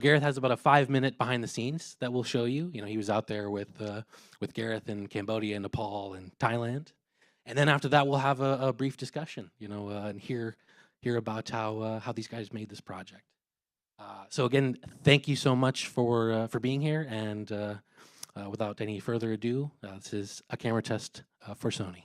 Gareth has about a 5-minute behind the scenes that we'll show you. He was out there with Gareth in Cambodia, Nepal, and Thailand, and then after that we'll have a brief discussion. And hear about how these guys made this project. So again, thank you so much for being here. And without any further ado, this is a camera test for Sony.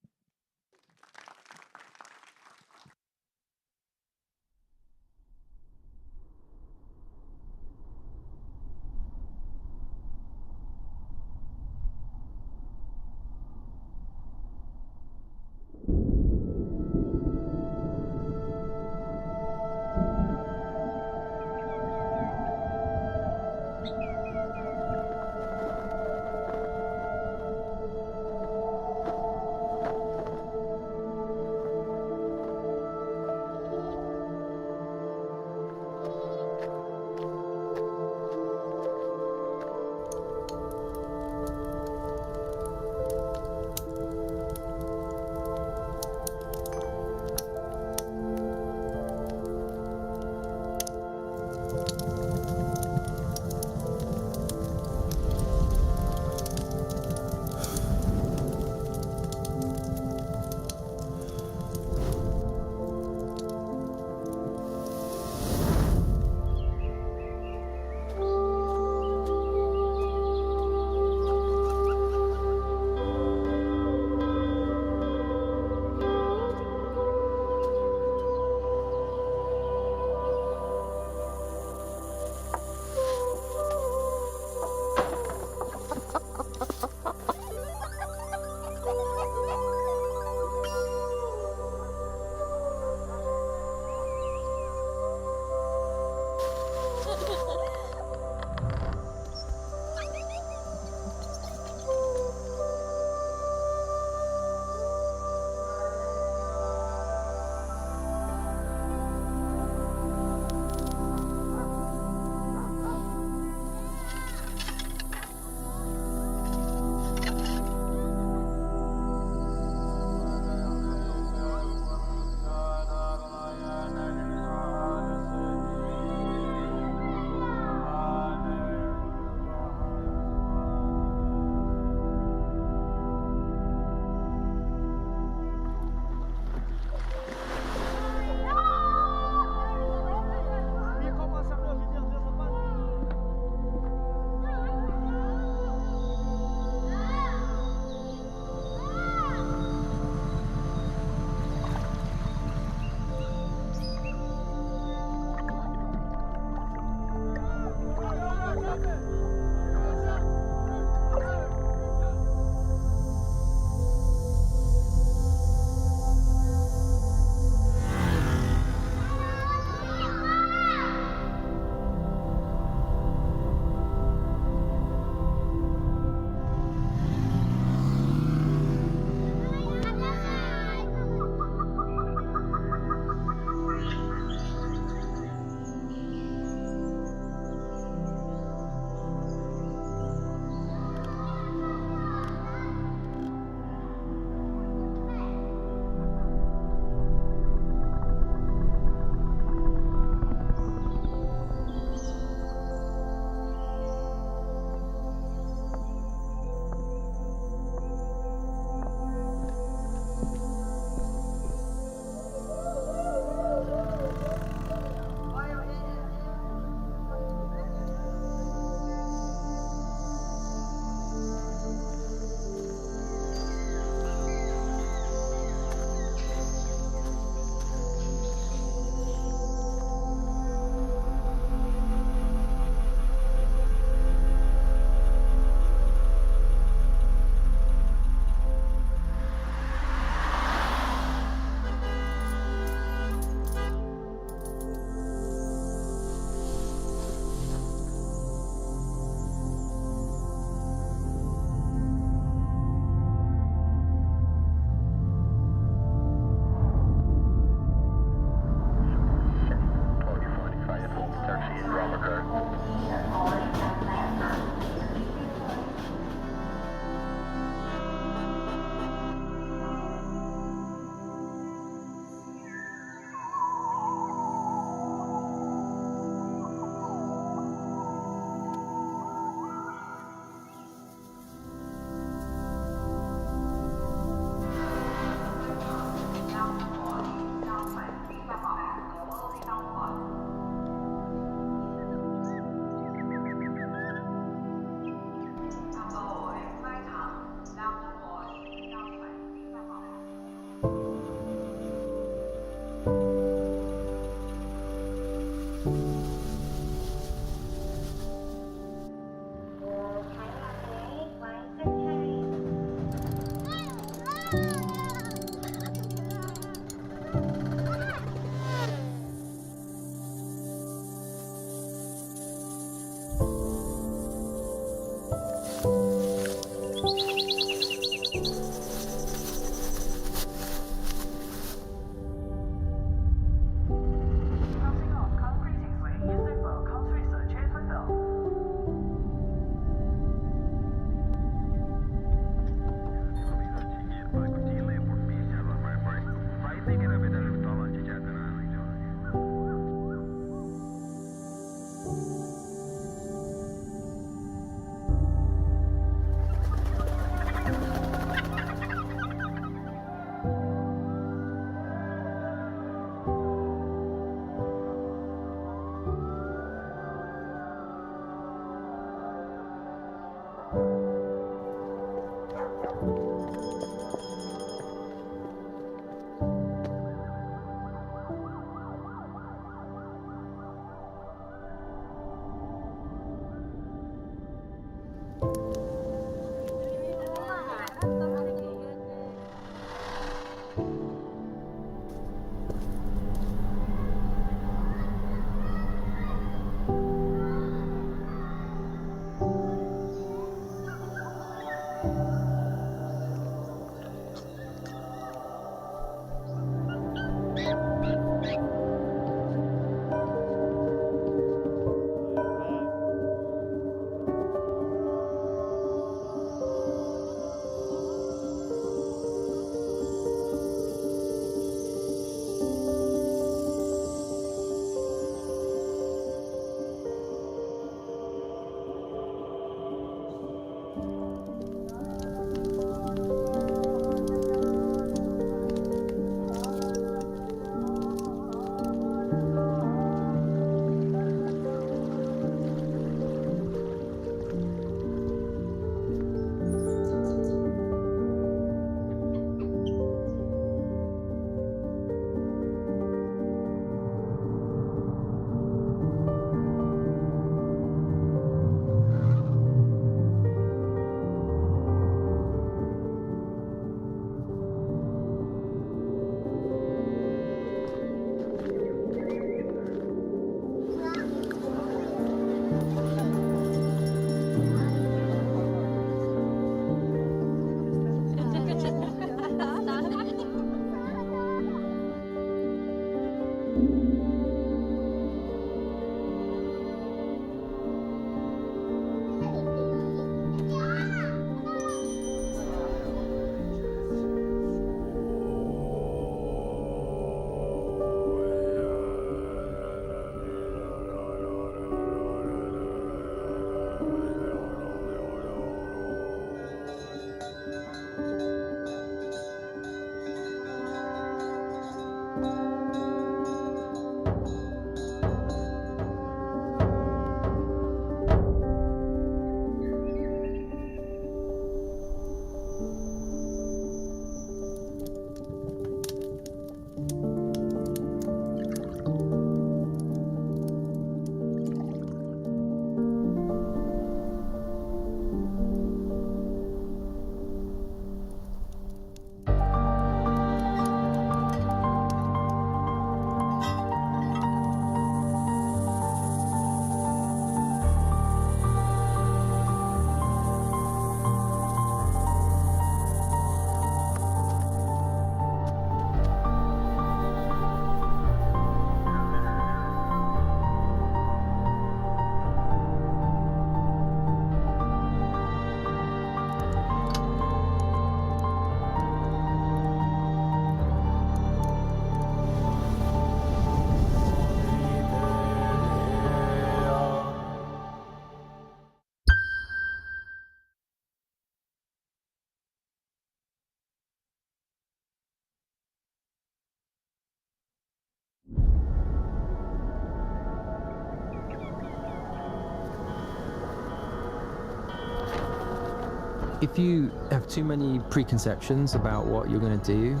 If you have too many preconceptions about what you're going to do,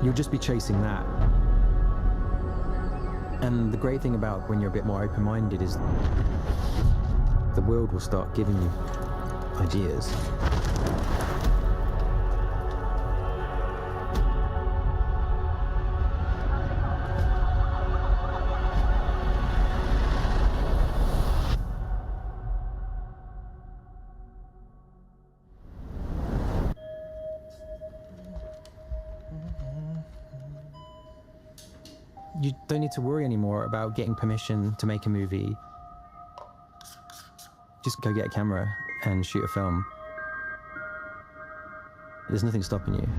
you'll just be chasing that. And the great thing about when you're a bit more open-minded is the world will start giving you ideas. You don't need to worry anymore about getting permission to make a movie. Just go get a camera and shoot a film. There's nothing stopping you.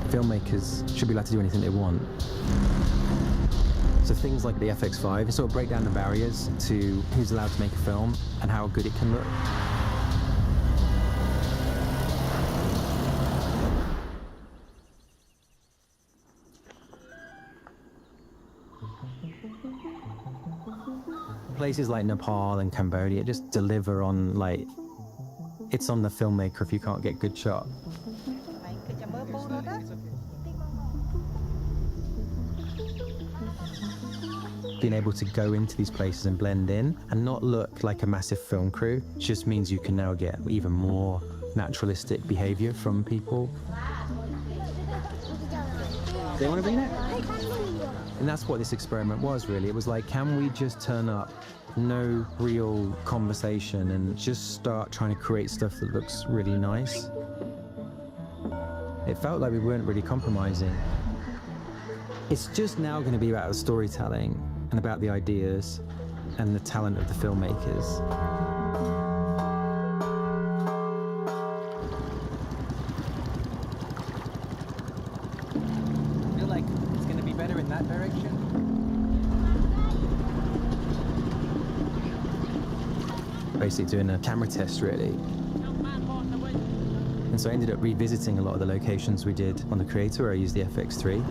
Filmmakers should be allowed to do anything they want. So things like the FX5 sort of break down the barriers to who's allowed to make a film and how good it can look. Places like Nepal and Cambodia just deliver on, like, it's on the filmmaker if you can't get good shot. Being able to go into these places and blend in and not look like a massive film crew just means you can now get even more naturalistic behavior from people. Do they want to be there? And that's what this experiment was, really. It was like, can we just turn up, no real conversation, and just start trying to create stuff that looks really nice? It felt like we weren't really compromising. It's just now going to be about the storytelling and about the ideas and the talent of the filmmakers. Feel like it's going to be better in that direction? Basically doing a camera test, really. And so I ended up revisiting a lot of the locations we did on the Creator, where I used the FX3.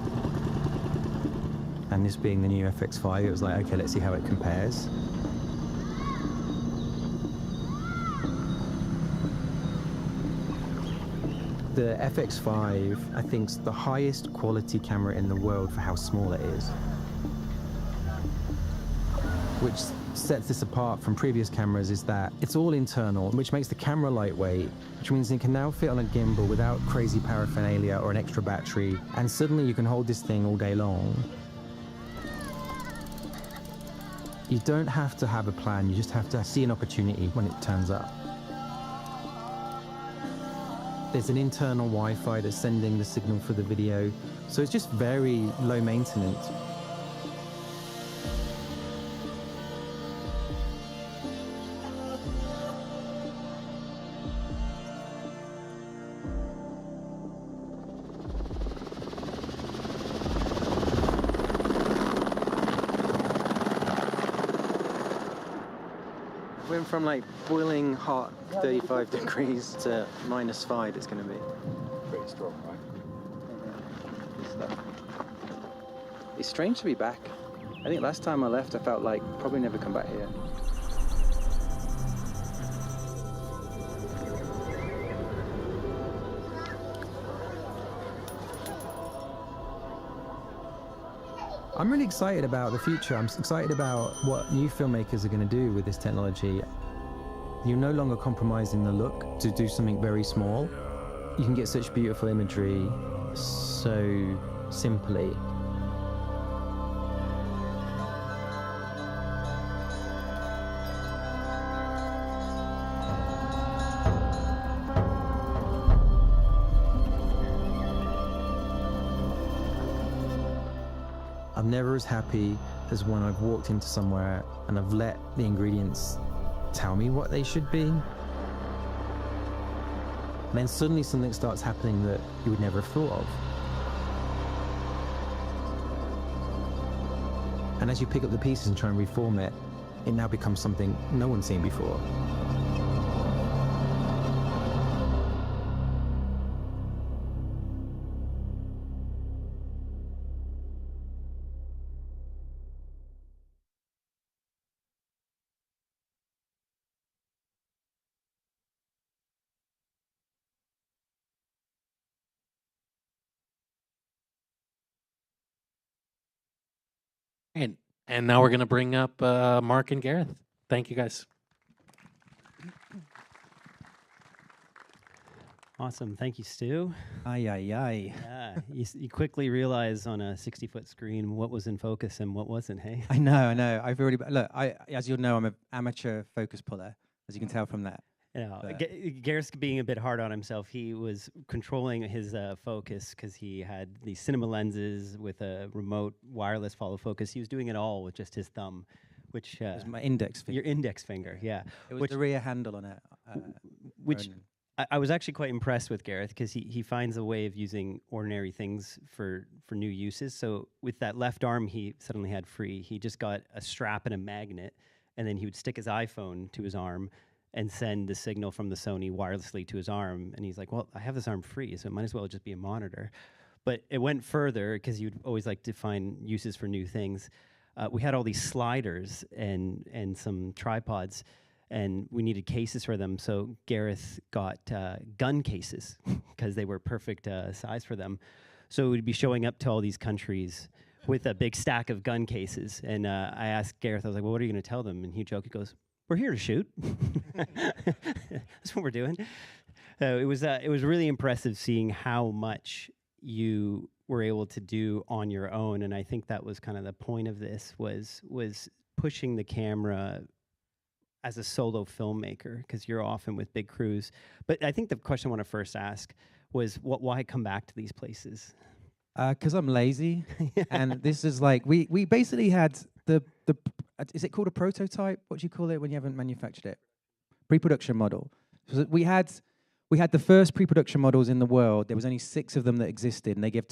And this being the new FX5, it was like, okay, let's see how it compares. The FX5, I think, is the highest quality camera in the world for how small it is. Which sets this apart from previous cameras is that it's all internal, which makes the camera lightweight, which means it can now fit on a gimbal without crazy paraphernalia or an extra battery, and suddenly you can hold this thing all day long. You don't have to have a plan, you just have to see an opportunity when it turns up. There's an internal Wi-Fi that's sending the signal for the video, so it's just very low maintenance. Went from like boiling hot 35 degrees to -5 it's going to be. Pretty strong, right? Good stuff. It's strange to be back. I think last time I left I felt like probably never come back here. I'm really excited about the future. I'm excited about what new filmmakers are going to do with this technology. You're no longer compromising the look to do something very small. You can get such beautiful imagery so simply. I'm never as happy as when I've walked into somewhere and I've let the ingredients tell me what they should be. And then suddenly something starts happening that you would never have thought of. And as you pick up the pieces and try and reform it, it now becomes something no one's seen before. And now we're gonna bring up Mark and Gareth. Thank you guys. Awesome. Thank you, Stu. Aye, aye, aye. Yeah, you quickly realize on a 60-foot screen what was in focus and what wasn't, hey? I know. I've already look. As you'll know, I'm an amateur focus puller, as you can tell from that. Yeah, Gareth's being a bit hard on himself. He was controlling his focus because he had these cinema lenses with a remote wireless follow focus. He was doing it all with just his thumb, which It was my index finger. your index finger, yeah. It was the rear handle on it. Which I was actually quite impressed with Gareth because he finds a way of using ordinary things for new uses. So with that left arm he suddenly had free, he just got a strap and a magnet, and then he would stick his iPhone to his arm and send the signal from the Sony wirelessly to his arm. And he's like, well, I have this arm free, so it might as well just be a monitor. But it went further because you'd always like to find uses for new things. We had all these sliders and some tripods, and we needed cases for them. So Gareth got gun cases because they were perfect size for them. So we'd be showing up to all these countries with a big stack of gun cases. And I asked Gareth, I was like, well, what are you going to tell them? And he joked, he goes, we're here to shoot. That's what we're doing. It was really impressive seeing how much you were able to do on your own. And I think that was kind of the point of this was pushing the camera as a solo filmmaker, because you're often with big crews. But I think the question I want to first ask was, why come back to these places? Because I'm lazy, and this is like we basically had the is it called a prototype? What do you call it when you haven't manufactured it? Pre-production model. So we had the first pre-production models in the world. There was only 6 of them that existed, and they gave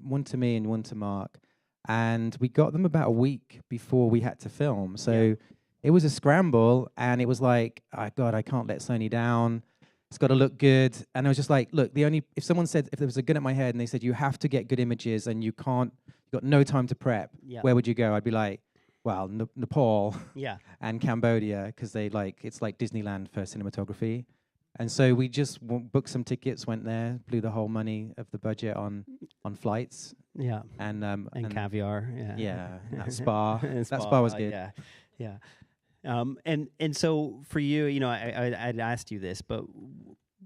one to me and one to Mark, and we got them about a week before we had to film. So it was a scramble, and it was like, oh God, I can't let Sony down. It's got to look good. And I was just like, look, if someone said, if there was a gun at my head and they said, you have to get good images and you've got no time to prep, where would you go? I'd be like, well, Nepal and Cambodia, because it's like Disneyland for cinematography. And so we just booked some tickets, went there, blew the whole money of the budget on flights. Yeah. And caviar. Yeah. That spa. That spa was good. Yeah. And so for you, I'd asked you this, but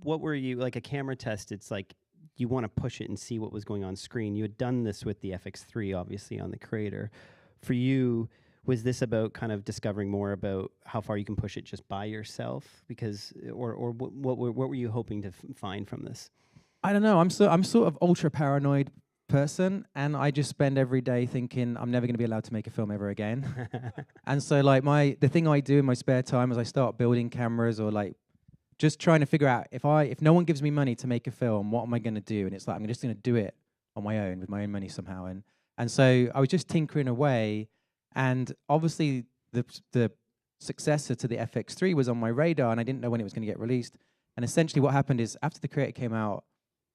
what were you, like a camera test, it's like you want to push it and see what was going on screen. You had done this with the FX3, obviously, on the Creator. For you, was this about kind of discovering more about how far you can push it just by yourself? Because, or what were you hoping to find from this? I don't know. I'm sort of ultra paranoid person, and I just spend every day thinking I'm never going to be allowed to make a film ever again. And so like the thing I do in my spare time is I start building cameras, or like just trying to figure out if no one gives me money to make a film, what am I going to do? And it's like I'm just going to do it on my own with my own money somehow. And so I was just tinkering away, and obviously the successor to the FX3 was on my radar, and I didn't know when it was going to get released. And essentially what happened is after the Creator came out,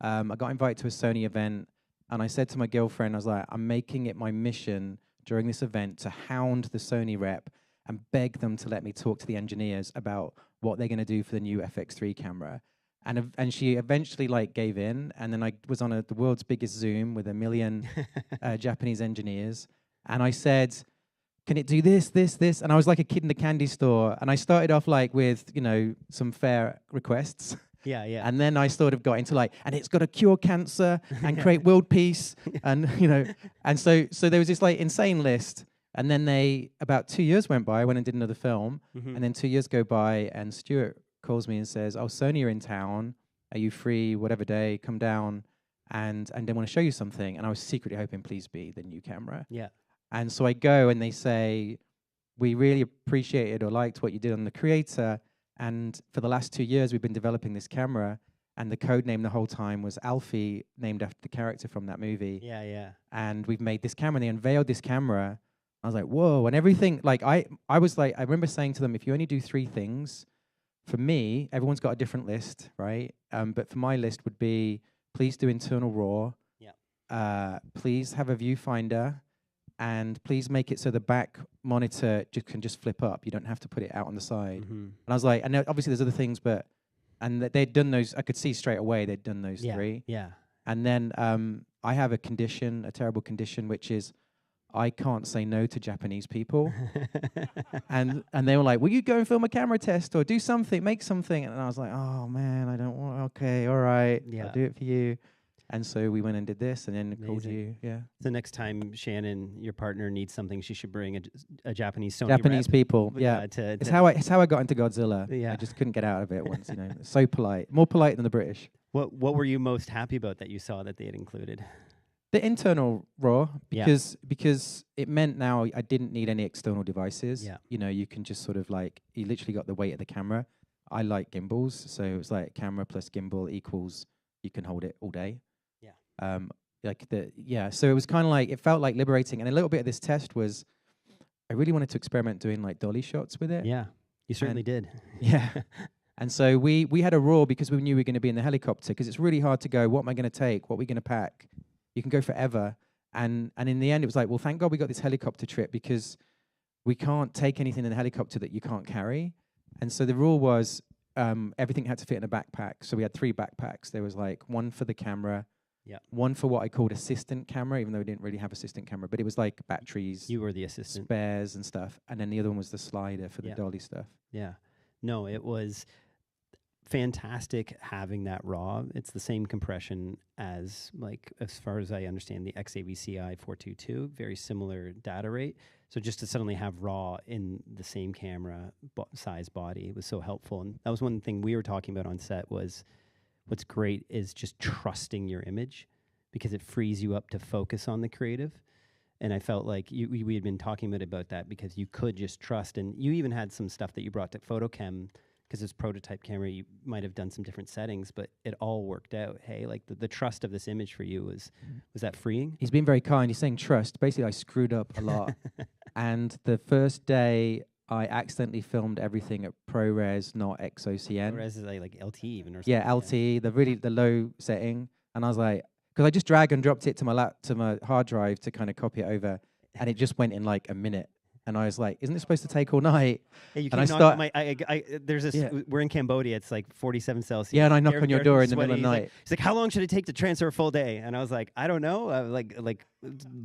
I got invited to a Sony event. And I said to my girlfriend, I was like, I'm making it my mission during this event to hound the Sony rep and beg them to let me talk to the engineers about what they're going to do for the new FX3 camera. And she eventually gave in. And then I was on the world's biggest Zoom with 1 million Japanese engineers. And I said, can it do this, this, this? And I was like a kid in the candy store. And I started off with, some fair requests. Yeah. And then I sort of got into and it's got to cure cancer and create world peace, and and so there was this insane list. And then about 2 years went by, I went and did another film, and then 2 years go by, and Stuart calls me and says, "Oh, Sony are in town. Are you free? Whatever day, come down, and they want to show you something." And I was secretly hoping, please be the new camera. Yeah. And so I go, and they say, "We really appreciated or liked what you did on the Creator. And for the last 2 years, we've been developing this camera, and the code name the whole time was Alfie, named after the character from that movie. Yeah. And we've made this camera, and they unveiled this camera. I was like, whoa, and everything. I remember saying to them, if you only do 3 things, for me, everyone's got a different list, right? But for my list would be, please do internal RAW. Yeah. Please have a viewfinder. And please make it so the back monitor can just flip up. You don't have to put it out on the side." And I was like, and obviously there's other things, and they'd done those. I could see straight away they'd done those 3. Yeah. And then I have a terrible condition, which is I can't say no to Japanese people. and they were like, will you go and film a camera test or do something, make something? And I was like, oh man, I don't want, okay, all right, Yeah. I'll do it for you. And so we went and did this and then called you, yeah. The next time Shannon, your partner, needs something, she should bring a Japanese Sony Japanese rep. people, yeah. It's how I got into Godzilla. Yeah. I just couldn't get out of it once, you know. So polite, more polite than the British. What were you most happy about that you saw that they had included? The internal RAW, because it meant now I didn't need any external devices. Yeah. You know, you can just sort of like, you literally got the weight of the camera. I like gimbals, so it was like camera plus gimbal equals, you can hold it all day. Yeah. So it was kind of like, it felt like liberating. And a little bit of this test was, I really wanted to experiment doing like dolly shots with it. Yeah, you certainly did. Yeah. And so we had a RAW because we knew we were going to be in the helicopter, because it's really hard to go, what am I going to take? What are we going to pack? You can go forever. And in the end, it was like, well, thank God we got this helicopter trip, because we can't take anything in the helicopter that you can't carry. And so the rule was everything had to fit in a backpack. So we had 3 backpacks. There was like one for the camera, one for what I called assistant camera, even though we didn't really have assistant camera, but it was like batteries. You were the assistant. Spares and stuff. And then the other one was the slider for the dolly stuff. Yeah. No, it was fantastic having that RAW. It's the same compression as, like, as far as I understand, the XAVCI 422, very similar data rate. So just to suddenly have RAW in the same camera size body was so helpful. And that was one thing we were talking about on set was what's great is just trusting your image, because it frees you up to focus on the creative. And I felt like we had been talking about that because you could just trust. And you even had some stuff that you brought to PhotoChem, because this prototype camera, you might have done some different settings, but it all worked out. Hey, like the trust of this image for you was that freeing? He's been very kind. He's saying trust. Basically, I screwed up a lot. And the first day, I accidentally filmed everything at ProRes, not XOCN. ProRes is like LT even or something. Yeah, LT, the low setting. And I was like, because I just drag and dropped it to my hard drive to kind of copy it over, and it just went in like a minute. And I was like, isn't it supposed to take all night? Yeah, you and there's this, we're in Cambodia, it's like 47 Celsius. Yeah, and I knock on your door in the middle of the night. He's like, how long should it take to transfer a full day? And I was like, I don't know, like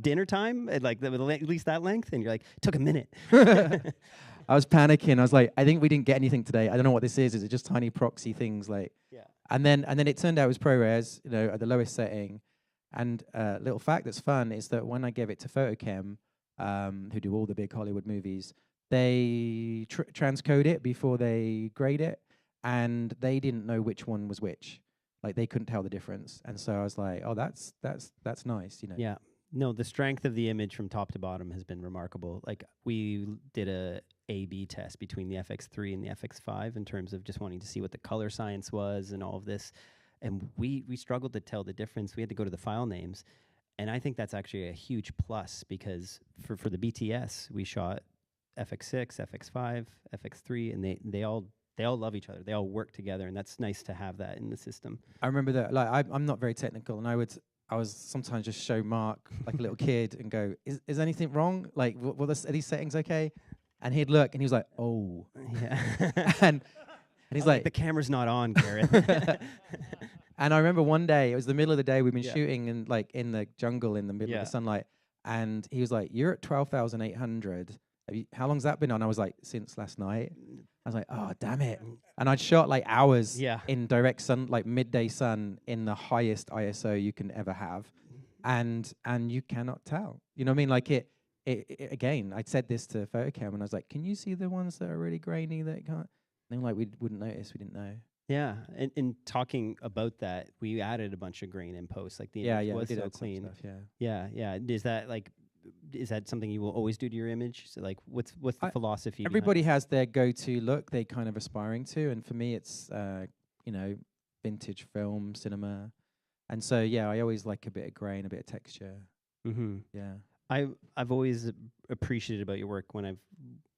dinner time, at like at least that length? And you're like, it took a minute. I was panicking. I was like, I think we didn't get anything today. I don't know what this is. Is it just tiny proxy things? Like, yeah. And then it turned out it was ProRes, you know, at the lowest setting. And little fact that's fun is that when I gave it to PhotoChem, who do all the big Hollywood movies, they transcode it before they grade it, and they didn't know which one was which. Like, they couldn't tell the difference. And so I was like, oh, that's nice, you know. Yeah. No, the strength of the image from top to bottom has been remarkable. Like, we did a A/B test between the FX3 and the FX5 in terms of just wanting to see what the color science was and all of this. And we struggled to tell the difference. We had to go to the file names. And I think that's actually a huge plus, because for the BTS, we shot FX6, FX5, FX3, and they all love each other. They all work together, and that's nice to have that in the system. I remember that. Like, I'm not very technical, and I was sometimes just show Mark like a little kid and go, is anything wrong? Like, are these settings okay? And he'd look, and he was like, oh, yeah. and he's like, the camera's not on, Gareth. And I remember one day, it was the middle of the day, we've been shooting in the jungle in the middle of the sunlight, and he was like, you're at 12,800. How long's that been on? I was like, since last night. I was like, oh, damn it. And I'd shot like hours in direct sun, like midday sun, in the highest ISO you can ever have. And you cannot tell. You know what I mean? Like it again, I said this to PhotoChem, and I was like, can you see the ones that are really grainy that can't? And they were like, we wouldn't notice, we didn't know. Yeah, and in talking about that, we added a bunch of grain in post. Like the image was so clean. Stuff, yeah. Is that something you will always do to your image? So like, what's the philosophy? Everybody has their go-to look they kind of aspiring to, and for me, it's vintage film, cinema, and so I always like a bit of grain, a bit of texture. Mm-hmm. Yeah, I've always appreciated about your work when I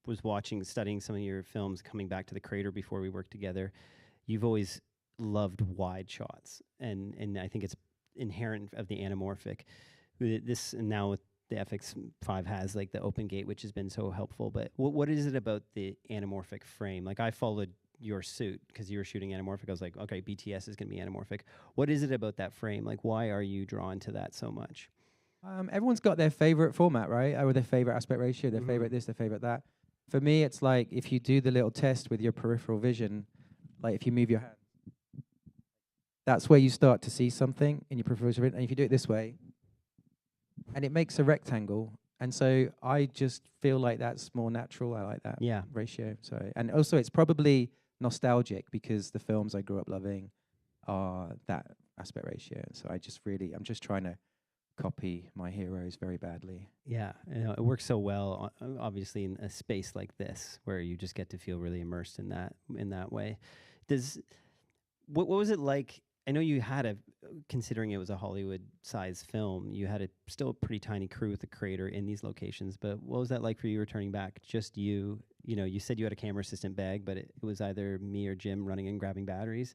was studying some of your films, coming back to the Crater before we worked together. You've always loved wide shots, and I think it's inherent of the anamorphic. This, and now with the FX5 has like the open gate, which has been so helpful. But what is it about the anamorphic frame? Like, I followed your suit because you were shooting anamorphic. I was like, okay, BTS is going to be anamorphic. What is it about that frame? Like, why are you drawn to that so much? Everyone's got their favorite format, right? Or their favorite aspect ratio, their Mhm. favorite this, their favorite that. For me, it's like if you do the little test with your peripheral vision, like if you move your hand, that's where you start to see something in your peripheral vision. And if you do it this way, and it makes a rectangle. And so I just feel like that's more natural. I like that Yeah. ratio. So, and also it's probably nostalgic because the films I grew up loving are that aspect ratio. So I'm just trying to copy my heroes very badly. Yeah, it works so well, obviously, in a space like this where you just get to feel really immersed in that way. Does what was it like? I know you had considering it was a Hollywood-sized film, you had still a pretty tiny crew with the creator in these locations. But what was that like for you returning back? Just you, you said you had a camera assistant bag, but it was either me or Jim running and grabbing batteries.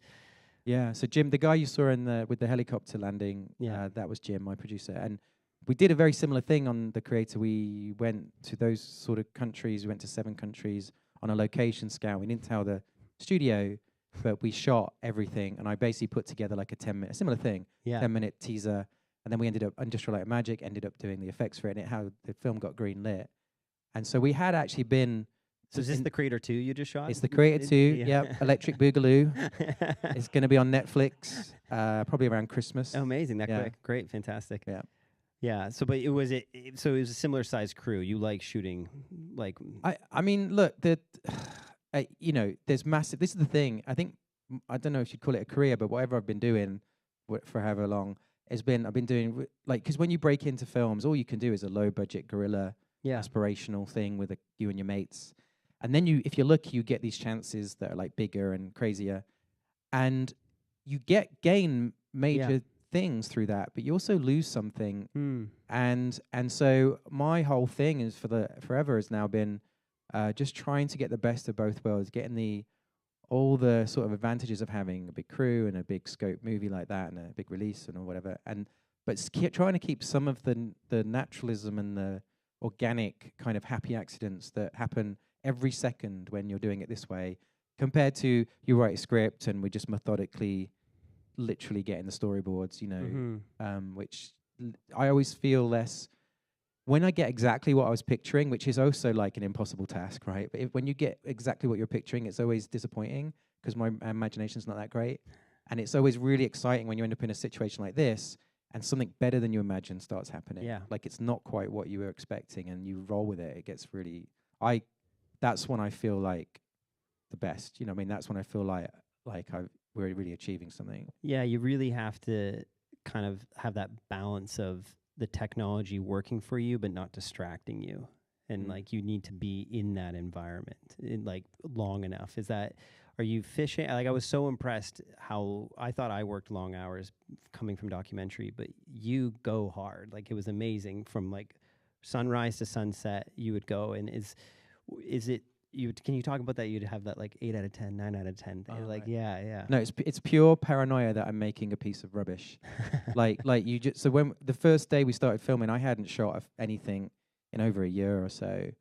Yeah. So Jim, the guy you saw with the helicopter landing, Yeah. that was Jim, my producer, and we did a very similar thing on the creator. We went to those sort of countries. We went to 7 countries on a location scout. We didn't tell the studio, but we shot everything, and I basically put together like a 10-minute, similar thing, Yeah. 10-minute Teaser, and then we ended up Industrial Light and Magic, ended up doing the effects for it, and how the film got green lit. And so we had actually been. So is this the Creator 2 you just shot? It's the Creator 2, yep, Electric Boogaloo. It's going to be on Netflix, probably around Christmas. Oh, amazing, that Yeah. quick. Great, fantastic. Yeah. Yeah, so but it was so it was a similar sized crew. You like shooting like I mean, look, there's massive. This is the thing. I think I don't know if you'd call it a career, but whatever I've been doing for however long I've been doing because when you break into films, all you can do is a low budget guerrilla aspirational thing with you and your mates, and then if you're lucky, you get these chances that are like bigger and crazier, and you gain major things through that, but you also lose something. And so my whole thing is forever has now been just trying to get the best of both worlds, getting all the sort of advantages of having a big crew and a big scope movie like that and a big release and whatever, but trying to keep some of the naturalism and the organic kind of happy accidents that happen every second when you're doing it this way, compared to you write a script and we just methodically literally getting the storyboards, which I always feel less when I get exactly what I was picturing, which is also like an impossible task, right? But when you get exactly what you're picturing, it's always disappointing because my imagination's not that great. And it's always really exciting when you end up in a situation like this and something better than you imagined starts happening. Yeah. Like it's not quite what you were expecting and you roll with it. It gets really, that's when I feel like the best, I mean, that's when I feel like we're really achieving something. Yeah, you really have to kind of have that balance of the technology working for you but not distracting you, and like you need to be in that environment like long enough. Are you fishing? Like I was so impressed how I thought I worked long hours coming from documentary, but you go hard. Like it was amazing from like sunrise to sunset you would go. And is it can you talk about that? You'd have that like 8 out of 10, 9 out of 10 thing. Like, right. Yeah. No, it's pure paranoia that I'm making a piece of rubbish. like you just, so when the first day we started filming, I hadn't shot anything in over a year or so.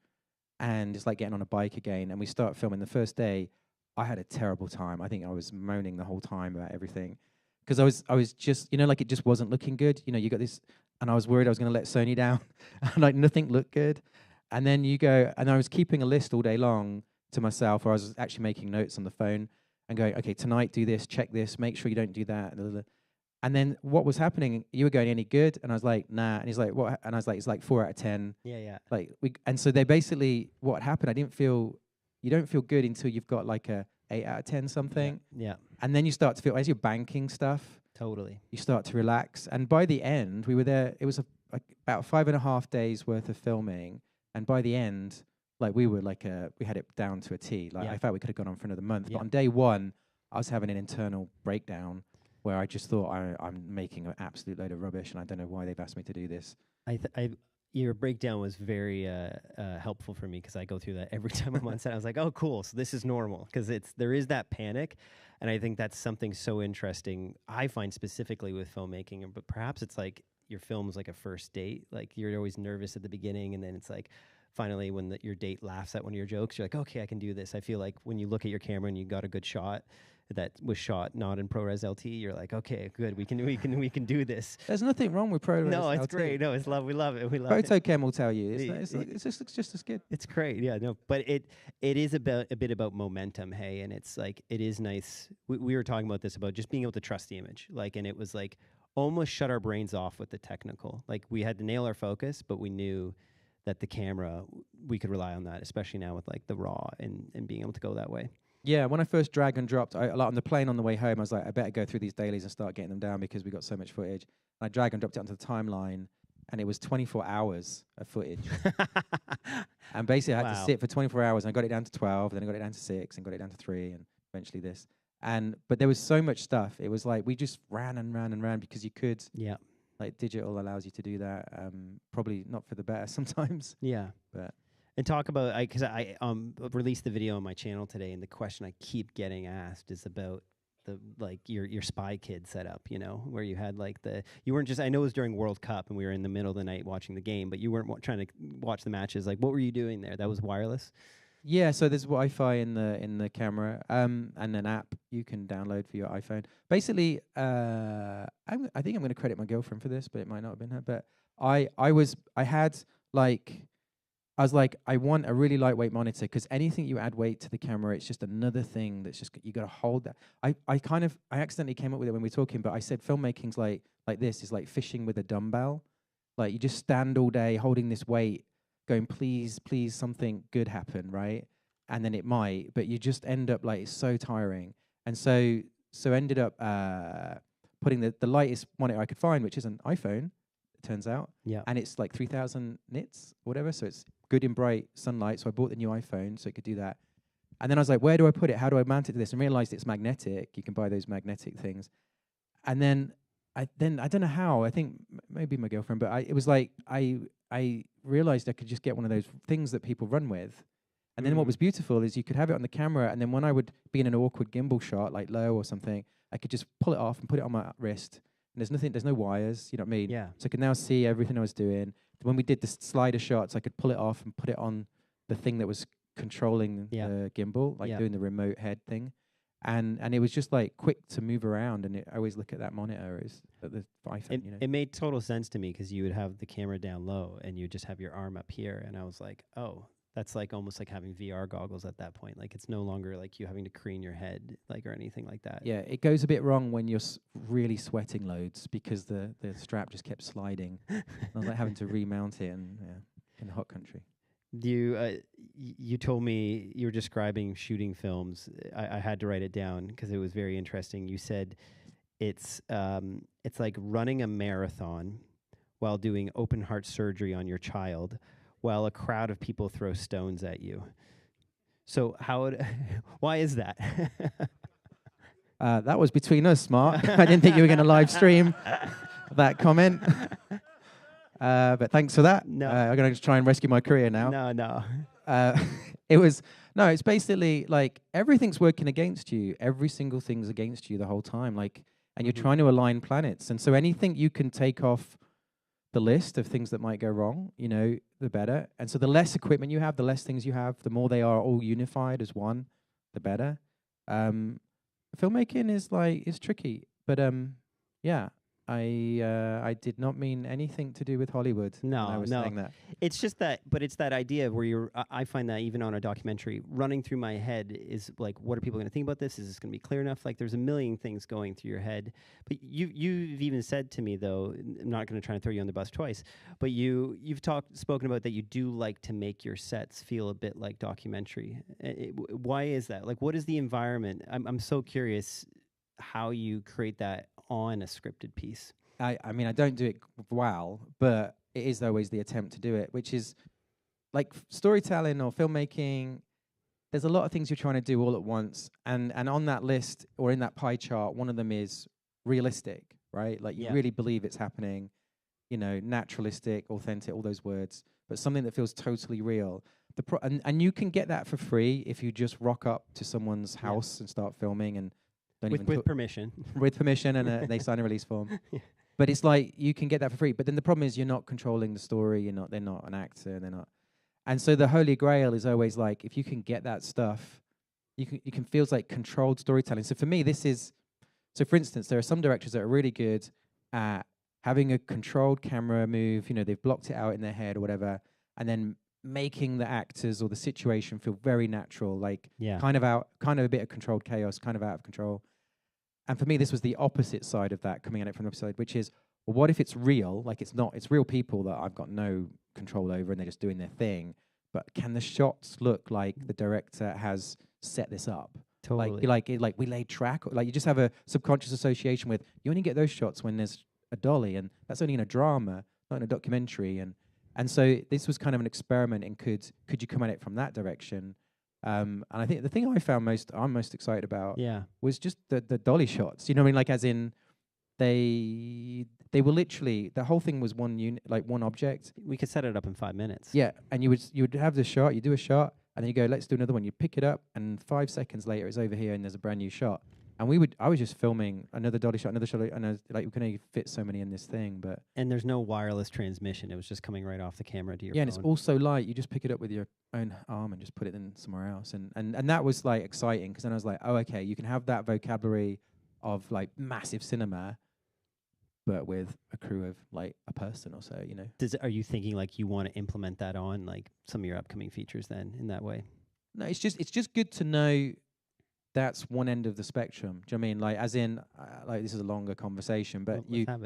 And it's like getting on a bike again. And we start filming the first day. I had a terrible time. I think I was moaning the whole time about everything. Because I was just, like it just wasn't looking good. You got this, and I was worried I was going to let Sony down. Like nothing looked good. And then you go, and I was keeping a list all day long to myself, or I was actually making notes on the phone and going, okay, tonight do this, check this, make sure you don't do that. And then what was happening, you were going, any good? And I was like, nah. And he's like, what? And I was like, it's like 4 out of 10. Yeah. Like, and so they basically, what happened, you don't feel good until you've got like a 8 out of 10 something. Yeah. And then you start to feel, as you're banking stuff, totally, you start to relax. And by the end, we were there, it was about 5.5 days worth of filming. And by the end, like we were we had it down to a T. Like I felt we could have gone on for another month. But on day one, I was having an internal breakdown where I just thought I'm making an absolute load of rubbish, and I don't know why they've asked me to do this. Your breakdown was very helpful for me because I go through that every time I'm on set. I was like, oh, cool. So this is normal because there is that panic. And I think that's something so interesting I find specifically with filmmaking. But perhaps it's like your film is like a first date. Like you're always nervous at the beginning, and then it's like finally when your date laughs at one of your jokes, you're like, okay, I can do this. I feel like when you look at your camera and you got a good shot, that was shot not in ProRes LT, you're like, okay, good, we can do this. There's nothing wrong with ProRes. No, it's LT. great. No, it's love. We love it. We love it. PhotoChem will tell you it's just as good. It's great. Yeah, no, but it is about a bit about momentum, hey, and it's like it is nice. We were talking about this about just being able to trust the image, like, and it was like almost shut our brains off with the technical. Like we had to nail our focus, but we knew that the camera, we could rely on that, especially now with like the RAW and being able to go that way. Yeah, when I first drag and dropped, like on the plane on the way home, I was like, I better go through these dailies and start getting them down because we got so much footage. And I drag and dropped it onto the timeline, and it was 24 hours of footage. And basically, I had to sit for 24 hours, and I got it down to 12, then I got it down to 6, and got it down to 3, and eventually this. But there was so much stuff. It was like we just ran and ran and ran because you could. Yeah. Like digital allows you to do that. Probably not for the better sometimes. Yeah. But and talk about because I released the video on my channel today, and the question I keep getting asked is about the like your spy kid setup, you know, where you had like you weren't just, I know it was during World Cup and we were in the middle of the night watching the game, but you weren't trying to watch the matches. Like, what were you doing there? That was wireless. Yeah, so there's Wi-Fi in the camera, and an app you can download for your iPhone. Basically, I think I'm going to credit my girlfriend for this, but it might not have been her. But I was like, I want a really lightweight monitor because anything you add weight to the camera, it's just another thing that's just you got to hold that. I accidentally came up with it when we were talking, but I said filmmaking's like this is like fishing with a dumbbell. Like you just stand all day holding this weight, going, please, something good happen, right? And then it might, but you just end up like, it's so tiring. And so ended up putting the lightest monitor I could find, which is an iPhone, it turns out. Yeah. And it's like 3,000 nits, or whatever, so it's good in bright sunlight. So I bought the new iPhone so it could do that. And then I was like, where do I put it? How do I mount it to this? And realized it's magnetic. You can buy those magnetic things. And then I don't know how, I think maybe my girlfriend, but it was like, I realized I could just get one of those things that people run with. And then what was beautiful is you could have it on the camera, and then when I would be in an awkward gimbal shot, like low or something, I could just pull it off and put it on my wrist. And there's no wires, you know what I mean? Yeah. So I could now see everything I was doing. When we did the slider shots, I could pull it off and put it on the thing that was controlling the gimbal, like doing the remote head thing. And it was just like quick to move around, and I always look at that monitor as the iPhone. You know, it made total sense to me because you would have the camera down low and you just have your arm up here, and I was like, oh, that's like almost like having VR goggles at that point. Like it's no longer like you having to crane your head, like or anything like that. Yeah, it goes a bit wrong when you're really sweating loads because the strap just kept sliding. I was like having to remount it, and in the hot country. You told me you were describing shooting films. I had to write it down because it was very interesting. You said it's like running a marathon while doing open heart surgery on your child while a crowd of people throw stones at you. So why is that? That was between us, Mark. I didn't think you were going to live stream that comment. But thanks for that. No. I'm going to try and rescue my career now. No. It's basically like everything's working against you. Every single thing's against you the whole time. Like, and you're trying to align planets. And so anything you can take off the list of things that might go wrong, you know, the better. And so the less equipment you have, the less things you have, the more they are all unified as one, the better. Filmmaking is tricky, but yeah. I did not mean anything to do with Hollywood. No, when I was saying that. It's just that, but it's that idea where I find that even on a documentary, running through my head is like, what are people going to think about this? Is this going to be clear enough? Like, there's a million things going through your head. But you've even said to me, though, I'm not going to try and throw you on the bus twice, but you've spoken about that you do like to make your sets feel a bit like documentary. Why is that? Like, what is the environment? I'm so curious how you create that on a scripted piece. I mean, I don't do it well, but it is always the attempt to do it, which is like storytelling or filmmaking. There's a lot of things you're trying to do all at once, and on that list or in that pie chart, one of them is realistic, right? Like you really believe it's happening, you know, naturalistic, authentic, all those words, but something that feels totally real. And you can get that for free if you just rock up to someone's house and start filming and with permission. With permission, and they sign a release form. But it's like you can get that for free. But then the problem is you're not controlling the story. They're not an actor. They're not. And so the holy grail is always like, if you can get that stuff you can feel like controlled storytelling. So for me, this is so. For instance, there are some directors that are really good at having a controlled camera move. You know, they've blocked it out in their head or whatever, and then making the actors or the situation feel very natural, like Yeah. kind of a bit of controlled chaos, kind of out of control. And for me, this was the opposite side of that, coming at it from the opposite side, which is, well, what if it's real? Like it's not, it's real people that I've got no control over and they're just doing their thing. But can the shots look like the director has set this up? Totally. Like we laid track, like you just have a subconscious association with, you only get those shots when there's a dolly, and that's only in a drama, not in a documentary. And so this was kind of an experiment in could you come at it from that direction? And I think the thing I'm most excited about Yeah. was just the dolly shots. You know what I mean? Like as in they were literally, the whole thing was one unit, like one object. We could set it up in 5 minutes. Yeah, and you would have the shot, you do a shot, and then you go, let's do another one. You pick it up, and 5 seconds later it's over here, and there's a brand new shot. And I was just filming another dolly shot, another shot, and I was like, we can only fit so many in this thing, but And there's no wireless transmission. It was just coming right off the camera to your yeah, phone. and it's also light. You just pick it up with your own arm and just put it in somewhere else, and that was like exciting, because then I was like, oh, okay, you can have that vocabulary of like massive cinema, but with a crew of like a person or so, you know. Are you thinking like you want to implement that on like some of your upcoming features then in that way? No, it's just good to know that's one end of the spectrum. Do you know what I mean? Like, as in, like this is a longer conversation, but Well, you, let's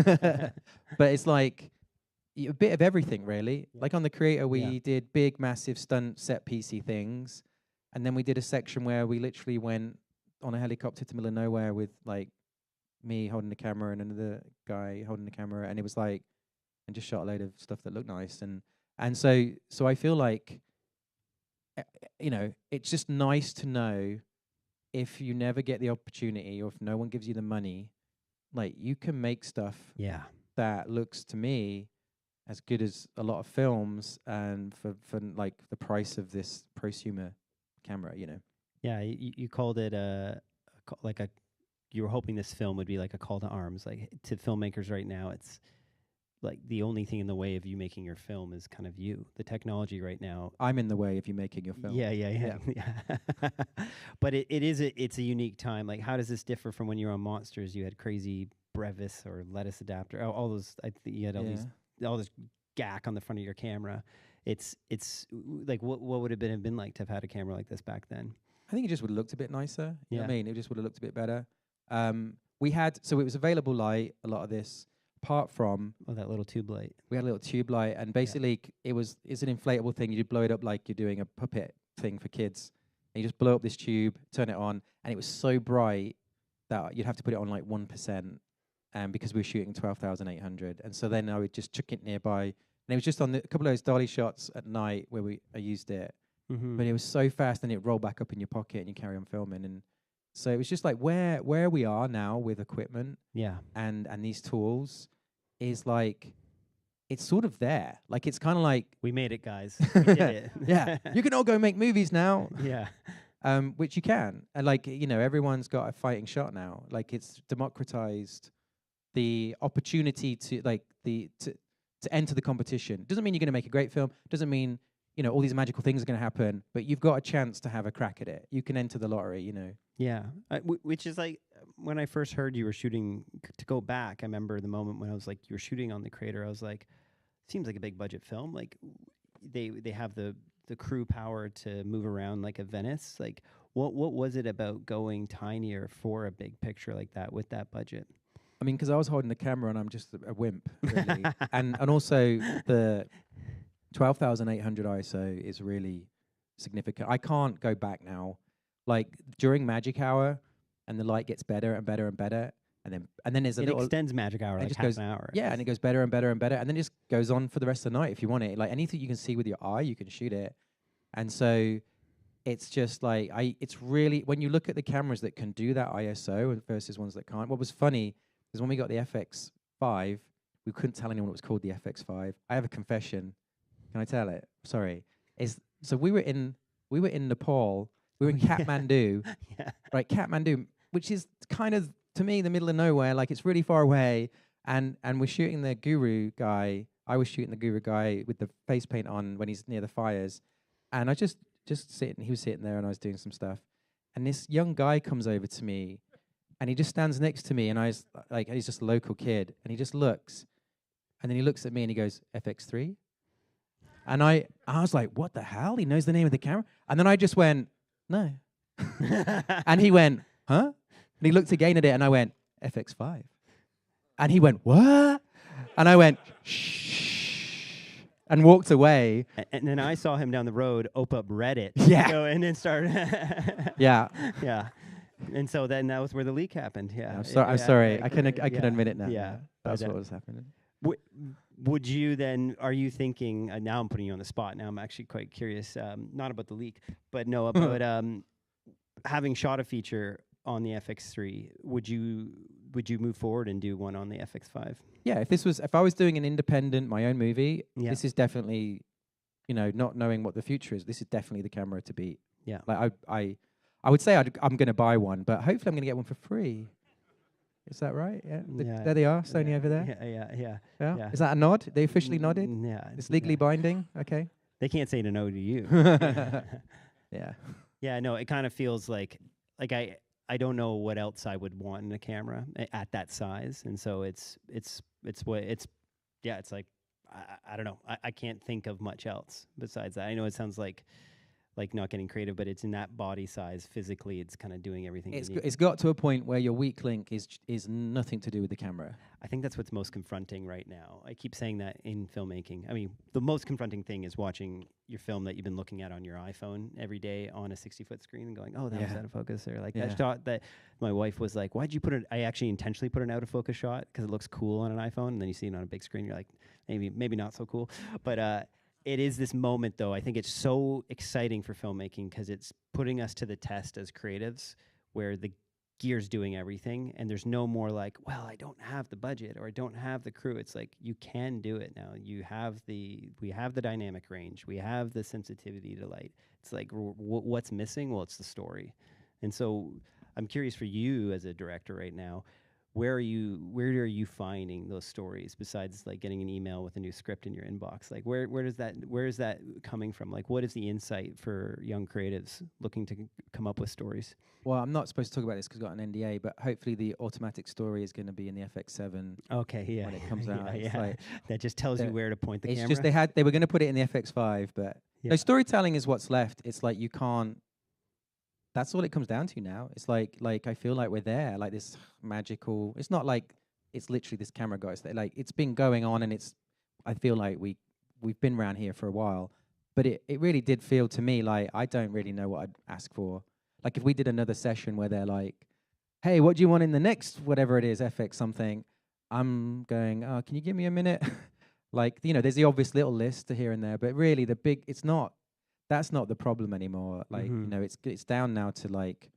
have it. but it's like a bit of everything, really. Yeah. Like on the Creator, we Yeah. did big, massive stunt set piecey things, and then we did a section where we literally went on a helicopter to the middle of nowhere with like me holding the camera and another guy holding the camera, and it was like, and just shot a load of stuff that looked nice, and so I feel like, you know, it's just nice to know, if you never get the opportunity or if no one gives you the money, like you can make stuff Yeah. that looks to me as good as a lot of films, and for like the price of this prosumer camera, you know. Yeah. You called it like a, you were hoping this film would be like a call to arms, like to filmmakers right now. It's like the only thing in the way of you making your film is kind of you. The technology right now. I'm in the way of you making your film. Yeah. But it's a unique time. Like, how does this differ from when you were on Monsters? You had crazy brevis or lettuce adapter, all those. You had all this gack on the front of your camera. It's like, what would it have been like to have had a camera like this back then? I think it just would have looked a bit nicer. You know what I Yeah. mean? It just would have looked a bit better. We had, so it was available light, a lot of this, apart from Oh, that little tube light. we had a little tube light, and basically it's an inflatable thing. You blow it up like you're doing a puppet thing for kids. And you just blow up this tube, turn it on, and it was so bright that you'd have to put it on like 1%, because we were shooting 12,800. And so then I would just chuck it nearby, and it was just on a couple of those dolly shots at night where I used it. Mm-hmm. But it was so fast, and it rolled back up in your pocket, and you carry on filming. And so it was just like where we are now with equipment Yeah. and these tools is like, it's sort of there. Like it's kind of like, We made it, guys. We did it. yeah, you can all go make movies now, Yeah. which you can. And like, you know, everyone's got a fighting shot now. Like it's democratized the opportunity to like to enter the competition. Doesn't mean you're going to make a great film. Doesn't mean, you know, all these magical things are going to happen, but you've got a chance to have a crack at it. You can enter the lottery, you know. Yeah, which is like when I first heard you were shooting. To go back, I remember the moment when I was like, you were shooting on the Creator. I was like, seems like a big budget film. Like they have the crew power to move around like a Venice. Like what was it about going tinier for a big picture like that with that budget? I mean, because I was holding the camera and I'm just a wimp, really. and also the 12,800 ISO is really significant. I can't go back now. Like during magic hour, and the light gets better and better and better, and then there's a It little extends magic hour it like just half goes- an hour. yeah, and it goes better and better and better, and then it just goes on for the rest of the night if you want it. Like anything you can see with your eye, you can shoot it. And so it's just like it's really, when you look at the cameras that can do that ISO versus ones that can't. What was funny is when we got the FX5, we couldn't tell anyone it was called the FX5. I have a confession. Can I tell it? Sorry. So we were in Nepal. We were in Kathmandu. Yeah. Right, Kathmandu, which is kind of, to me, the middle of nowhere. Like it's really far away, and we're shooting the guru guy. I was shooting the guru guy with the face paint on when he's near the fires, and I just sitting. He was sitting there, and I was doing some stuff, and this young guy comes over to me, and he just stands next to me, and like, he's just a local kid, and he just looks, and then he looks at me and he goes, FX3? And I was like, what the hell? He knows the name of the camera? And then I just went, no. And he went, huh? And he looked again at it, and I went, FX5. And he went, what? And I went, shh, and walked away. And then I saw him down the road open up Reddit. Yeah. And then start. Yeah. Yeah. And so then that was where the leak happened. Yeah. I'm sorry. I can admit it now. Yeah. That's what was happening. Would you then, are you thinking, now I'm putting you on the spot, now I'm actually quite curious, not about the leak, but no, about having shot a feature on the FX3, would you move forward and do one on the FX5? Yeah, if I was doing an independent, my own movie, this is definitely, not knowing what the future is, this is definitely the camera to beat. Yeah. Like I would say I'm going to buy one, but hopefully I'm going to get one for free. Is that right? Yeah. There they are, Sony over there. Yeah. Is that a nod? They officially nodded? Yeah. It's legally binding? Okay. They can't say no to you. Yeah. Yeah, no, it kind of feels like I don't know what else I would want in a camera at that size. And so it's like, I don't know. I can't think of much else besides that. I know it sounds like not getting creative, but it's in that body size physically. It's kind of doing everything. It's got to a point where your weak link is nothing to do with the camera. I think that's what's most confronting right now. I keep saying that in filmmaking. I mean, the most confronting thing is watching your film that you've been looking at on your iPhone every day on a 60-foot screen and going, oh, that was out of focus. Or like that shot that my wife was like, why'd you put it? I actually intentionally put an out of focus shot because it looks cool on an iPhone. And then you see it on a big screen. You're like, maybe not so cool. But it is this moment, though. I think it's so exciting for filmmaking because it's putting us to the test as creatives where the gear's doing everything and there's no more like, well, I don't have the budget or I don't have the crew. It's like, you can do it now. We have the dynamic range. We have the sensitivity to light. It's like, what's missing? Well, it's the story. And so I'm curious for you as a director right now, where are you finding those stories besides like getting an email with a new script in your inbox? Like where is that coming from? Like what is the insight for young creatives looking to come up with stories? Well, I'm not supposed to talk about this because I've got an NDA, but hopefully the automatic story is going to be in the FX7. Okay, yeah. When it comes out. Like that just tells you where to point the camera. It's just they were going to put it in the FX5, but no, storytelling is what's left. It's like you can't. That's all it comes down to now. It's like I feel like we're there, like this magical. It's not like it's literally this camera guy. It's like it's been going on, and I feel like we've been around here for a while, but it really did feel to me like I don't really know what I'd ask for. Like if we did another session where they're like, "Hey, what do you want in the next whatever it is, FX something?" I'm going, "Oh, can you give me a minute?" Like there's the obvious little list here and there, but really it's not. That's not the problem anymore. Like it's down now to like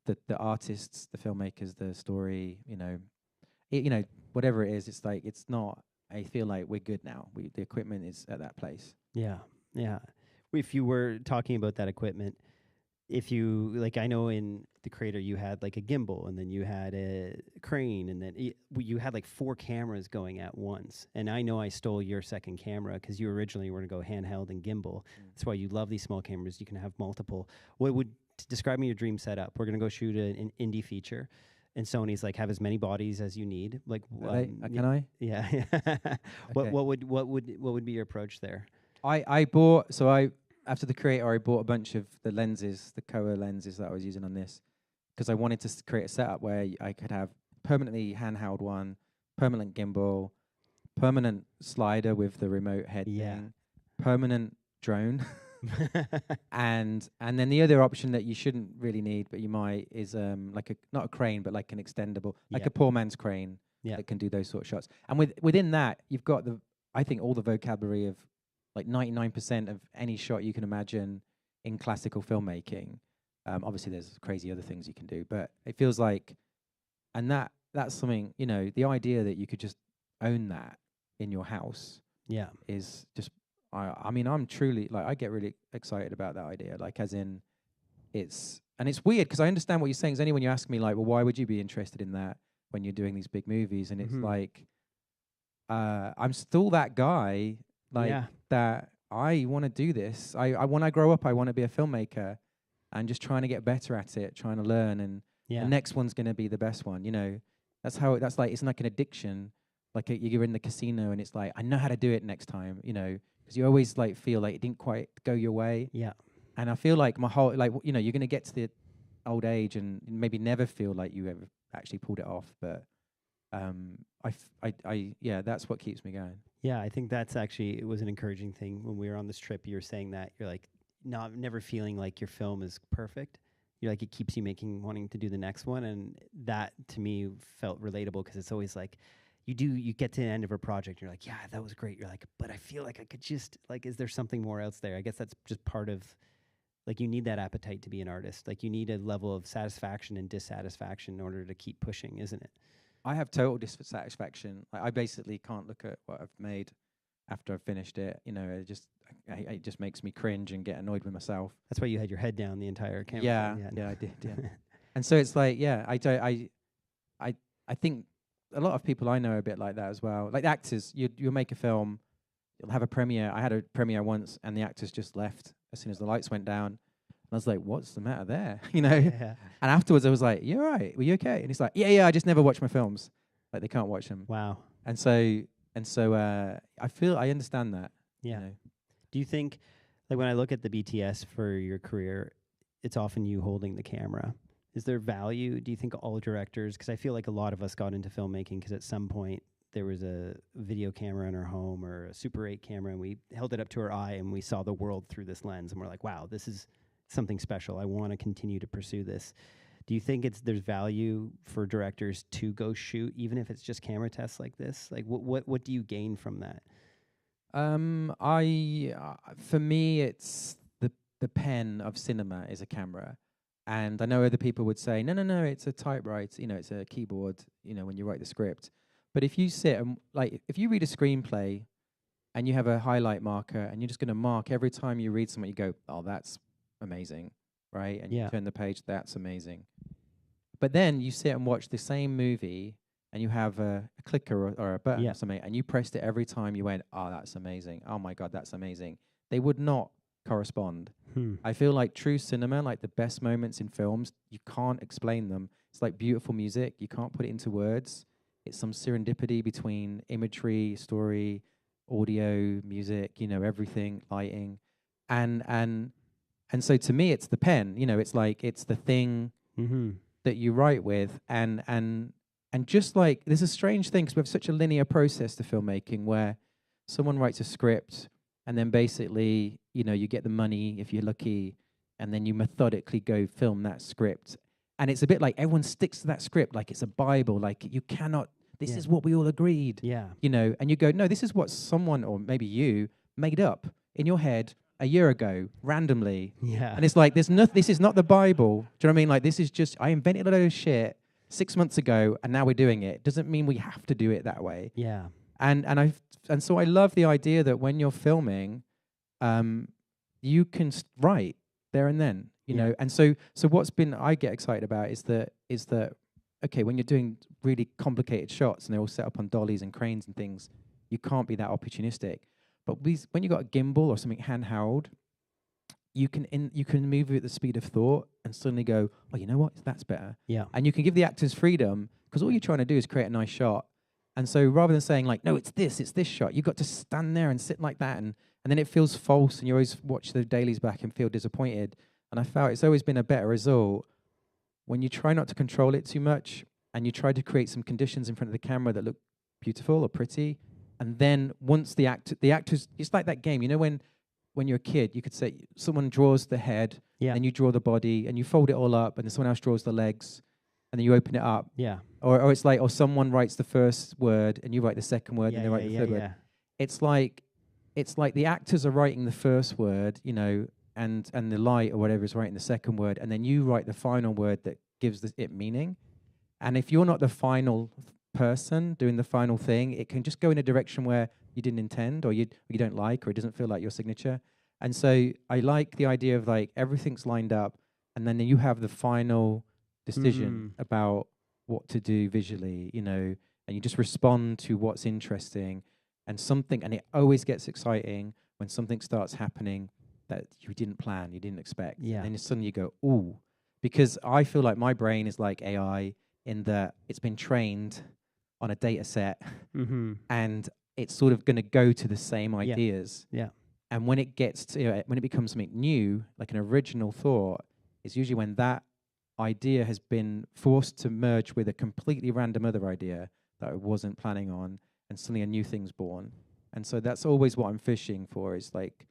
the artists, the filmmakers, the story. Whatever it is. It's like it's not. I feel like we're good now. The equipment is at that place. Yeah. If you were talking about that equipment, if you like, I know in the Creator you had like a gimbal, and then you had a crane, and then you had like 4 cameras going at once. And I know I stole your second camera because you originally were going to go handheld and gimbal. That's why you love these small cameras. You can have multiple. What would describe me your dream setup? We're going to go shoot an indie feature, and Sony's like have as many bodies as you need. Like, can I? Yeah. Okay. What would be your approach there? After the Creator, I bought a bunch of the lenses, the Koa lenses that I was using on this, because I wanted to create a setup where I could have permanently handheld one, permanent gimbal, permanent slider with the remote head thing, permanent drone, and then the other option that you shouldn't really need, but you might, is like not a crane, but like an extendable, like a poor man's crane that can do those sort of shots. And within that, you've got I think all the vocabulary of like 99% of any shot you can imagine in classical filmmaking. Obviously, there's crazy other things you can do, but it feels like, and that's something, the idea that you could just own that in your house is just, I mean, I'm truly, like, I get really excited about that idea, like, as in, it's weird, because I understand what you're saying, because only when you ask me, like, well, why would you be interested in that when you're doing these big movies? And it's like, I'm still that guy, like, that I want to do this. When I grow up, I want to be a filmmaker. and just trying to get better at it, trying to learn, and Yeah. the next one's going to be the best one. You know, that's how that's like. It's like an addiction. Like you're in the casino, and it's like I know how to do it next time. You know, because you always like feel like it didn't quite go your way. Yeah. And I feel like my whole like you know you're going to get to the old age and maybe never feel like you ever actually pulled it off. But yeah, that's what keeps me going. Yeah, I think that's actually, it was an encouraging thing when we were on this trip. You were saying that you're like never feeling like your film is perfect. You're like, it keeps you wanting to do the next one, and that to me felt relatable because it's always like you get to the end of a project, and you're like, yeah, that was great. You're like, but I feel like I could just like, is there something more else there? I guess that's just part of like you need that appetite to be an artist. Like you need a level of satisfaction and dissatisfaction in order to keep pushing, isn't it? I have total dissatisfaction. Like I basically can't look at what I've made after I've finished it. You know, it just makes me cringe and get annoyed with myself. That's why you had your head down the entire camera. Yeah, I did. Yeah, and so it's like, yeah, I think a lot of people I know are a bit like that as well. Like actors, you'll make a film, you'll have a premiere. I had a premiere once, and the actors just left as soon as the lights went down. I was like, what's the matter there? You know? Yeah. And afterwards I was like, you all right? Were you okay? And he's like, yeah, I just never watch my films. Like they can't watch them. Wow. And so I understand that. Yeah. You know? Do you think, like when I look at the BTS for your career, it's often you holding the camera. Is there value? Do you think all directors, because I feel like a lot of us got into filmmaking because at some point there was a video camera in our home or a Super 8 camera, and we held it up to our eye and we saw the world through this lens, and we're like, wow, this is something special. I want to continue to pursue this. Do you think there's value for directors to go shoot, even if it's just camera tests like this? Like, what do you gain from that? For me, it's the pen of cinema is a camera, and I know other people would say, no, it's a typewriter. You know, it's a keyboard. You know, when you write the script. But if you sit and like, if you read a screenplay, and you have a highlight marker, and you're just going to mark every time you read something, you go, oh, that's amazing, right? And you turn the page, that's amazing. But then you sit and watch the same movie, and you have a clicker or a button or something, and you pressed it every time you went, oh, that's amazing. Oh my God, that's amazing. They would not correspond. I feel like true cinema, like the best moments in films, you can't explain them. It's like beautiful music. You can't put it into words. It's some serendipity between imagery, story, audio, music, you know, everything, lighting. And so to me, it's the pen. You know, it's like it's the thing that you write with, and just like there's a strange thing because we have such a linear process to filmmaking where someone writes a script, and then basically, you know, you get the money if you're lucky, and then you methodically go film that script, and it's a bit like everyone sticks to that script like it's a Bible, like you cannot. This is what we all agreed. Yeah, you know, and you go, no, this is what someone or maybe you made up in your head a year ago, randomly. Yeah. And it's like, this is not the Bible. Do you know what I mean? Like, this is just, I invented a load of shit 6 months ago, and now we're doing it. Doesn't mean we have to do it that way. Yeah. And so I love the idea that when you're filming, you can write there and then, you know. And so I get excited about is that, okay, when you're doing really complicated shots and they're all set up on dollies and cranes and things, you can't be that opportunistic. But when you've got a gimbal or something handheld, you can move at the speed of thought and suddenly go, oh, you know what? That's better. Yeah. And you can give the actors freedom because all you're trying to do is create a nice shot. And so rather than saying like, no, it's this shot, you've got to stand there and sit like that. And then it feels false and you always watch the dailies back and feel disappointed. And I felt it's always been a better result when you try not to control it too much and you try to create some conditions in front of the camera that look beautiful or pretty. And then once the actors, it's like that game, you know, when you're a kid, you could say someone draws the head, and you draw the body, and you fold it all up, and then someone else draws the legs, and then you open it up. Yeah. Or it's like, or someone writes the first word, and you write the second word, and they write the third word. It's like the actors are writing the first word, you know, and the light or whatever is writing the second word, and then you write the final word that gives it meaning. And if you're not the final person doing the final thing, it can just go in a direction where you didn't intend, or you don't like, or it doesn't feel like your signature. And so I like the idea of like everything's lined up, and then you have the final decision about what to do visually, you know, and you just respond to what's interesting and it always gets exciting when something starts happening that you didn't plan, you didn't expect. Yeah. And then suddenly you go, ooh, because I feel like my brain is like AI in that it's been trained on a data set Mm-hmm. and it's sort of going to go to the same Yeah. ideas. Yeah. And when it gets to, when it becomes something new, like an original thought, it's usually when that idea has been forced to merge with a completely random other idea that I wasn't planning on, and suddenly a new thing's born. And so that's always what I'm fishing for, is like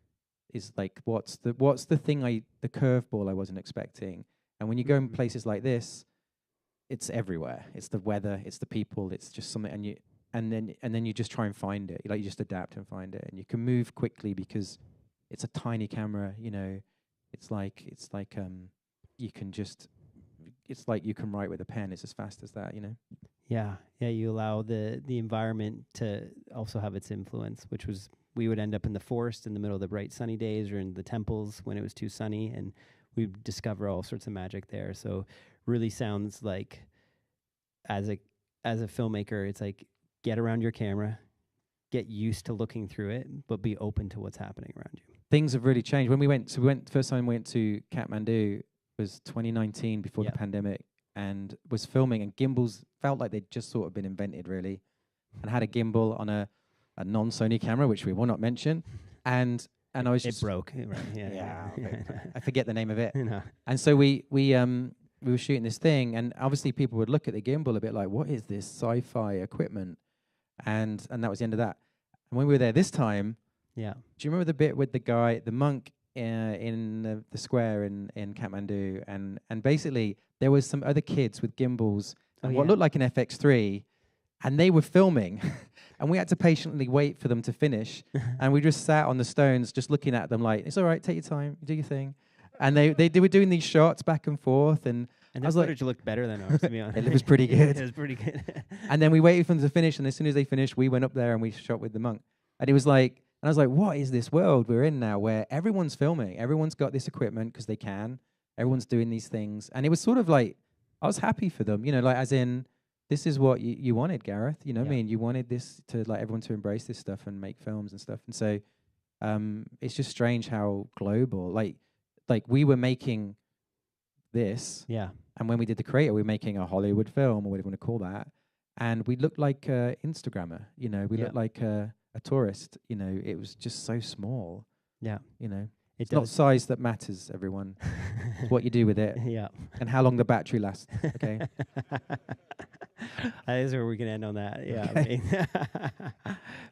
what's the thing, the curveball I wasn't expecting. And when you go in Mhm. places like this, it's everywhere. It's the weather, it's the people, it's just something, and then you just try and find it. Like, you just adapt and find it, and you can move quickly because it's a tiny camera. You know, it's like you can just, it's like you can write with a pen. It's as fast as that. You know. Yeah, yeah. You allow the environment to also have its influence, which was we would end up in the forest in the middle of the bright sunny days, or in the temples when it was too sunny, and we'd discover all sorts of magic there. So, really sounds like as a filmmaker, it's like get around your camera, get used to looking through it, but be open to what's happening around you. Things have really changed. When we went, first time we went to Kathmandu was 2019, before the pandemic, and was filming, and gimbals felt like they'd just sort of been invented, really, and had a gimbal on a non-Sony camera, which we will not mention, and I was just, it broke. Right? yeah, I forget the name of it. No. And so we were shooting this thing, and obviously people would look at the gimbal a bit like, what is this sci-fi equipment? And that was the end of that. And when we were there this time, Yeah. do you remember the bit with the monk in the square in Kathmandu? And basically there was some other kids with gimbals and what looked like an FX3, and they were filming, and we had to patiently wait for them to finish, and we just sat on the stones just looking at them like, it's all right, take your time, do your thing. And they were doing these shots back and forth, and And I was that like, footage looked better than ours, to be honest. it was pretty good. It was pretty good. And then we waited for them to finish, and as soon as they finished, we went up there and we shot with the monk. And it was like, and I was like, what is this world we're in now, where everyone's filming, everyone's got this equipment because they can, everyone's doing these things. And it was sort of like, I was happy for them, you know, like, as in, this is what you wanted, Gareth, you know what I mean? You wanted this to, like, everyone to embrace this stuff and make films and stuff. And so it's just strange how global, like we were making this. Yeah. And when we did The Creator, we were making a Hollywood film, or whatever you want to call that. And we looked like an Instagrammer, you know, we looked like a tourist, you know, it was just so small. Yeah. You know, It's not size that matters, everyone. It's what you do with it. Yeah. And how long the battery lasts, okay? That is where we can end on that. Yeah. Okay.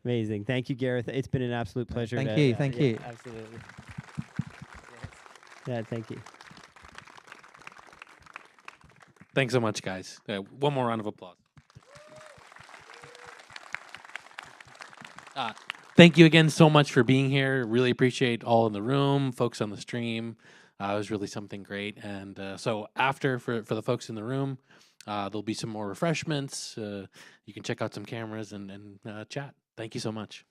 Amazing. Thank you, Gareth. It's been an absolute pleasure. Thank you. Thank you. Absolutely. Yeah, thank you. Thanks so much, guys. One more round of applause. Thank you again so much for being here. Really appreciate all in the room, folks on the stream. It was really something great. And so after, for the folks in the room, there'll be some more refreshments. You can check out some cameras and chat. Thank you so much.